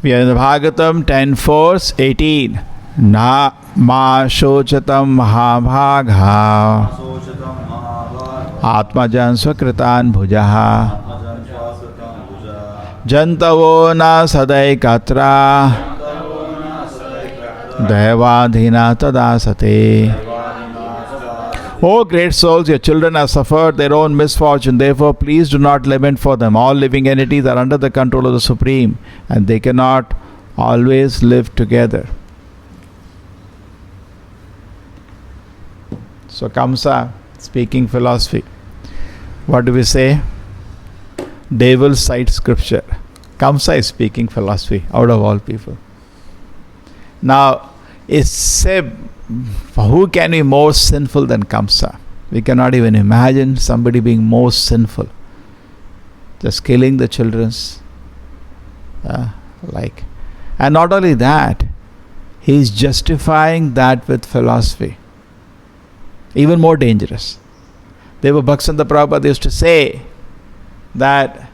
We are in the Bhagavatam 10:4-18. Na ma shochatam mahabhagha atmajan swakritan bhujaha jantavo na sadaikatra daivadhina tadasate. O great souls, your children have suffered their own misfortune. Therefore, please do not lament for them. All living entities are under the control of the Supreme, and they cannot always live together. So, Kamsa speaking philosophy. What do we say? Devil cites scripture. Kamsa is speaking philosophy out of all people. Now, who can be more sinful than Kamsa? We cannot even imagine somebody being more sinful. Just killing the children's. And not only that, he is justifying that with philosophy. Even more dangerous. Deva Bhaktisiddhanta Prabhupada used to say that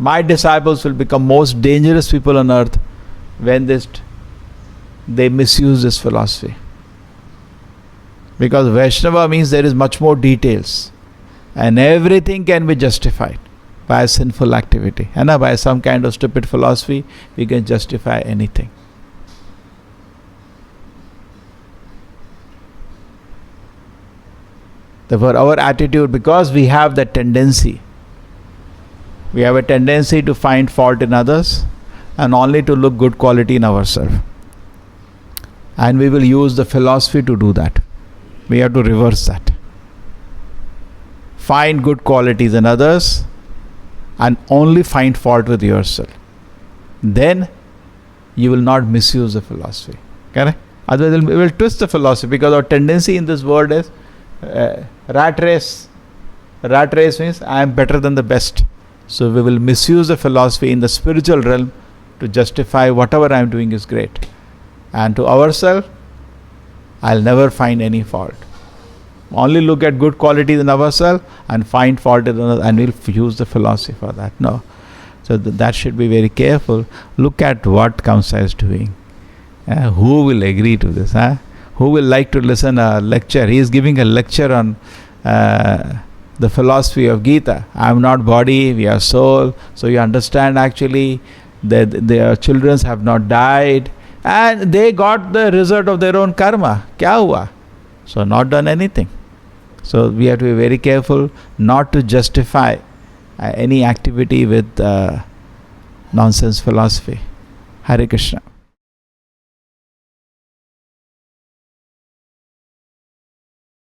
my disciples will become most dangerous people on earth when they misuse this philosophy. Because Vaishnava means there is much more details, and everything can be justified by a sinful activity. And by some kind of stupid philosophy, we can justify anything. Therefore, our attitude, because we have that tendency, we have a tendency to find fault in others and only to look good quality in ourselves. And we will use the philosophy to do that. We have to reverse that. Find good qualities in others and only find fault with yourself. Then you will not misuse the philosophy. Correct? Otherwise we will twist the philosophy, because our tendency in this world is rat race. Rat race means I am better than the best. So we will misuse the philosophy in the spiritual realm to justify whatever I am doing is great. And to ourselves, I'll never find any fault. Only look at good qualities in ourselves and find fault in others, and we'll use the philosophy for that. No. So that should be very careful. Look at what Kamsa is doing. Who will agree to this? Who will like to listen a lecture? He is giving a lecture on the philosophy of Gita. I am not body, we are soul. So you understand actually that their children have not died. And they got the result of their own karma. Kya hua? So not done anything. So we have to be very careful not to justify any activity with nonsense philosophy. Hare Krishna.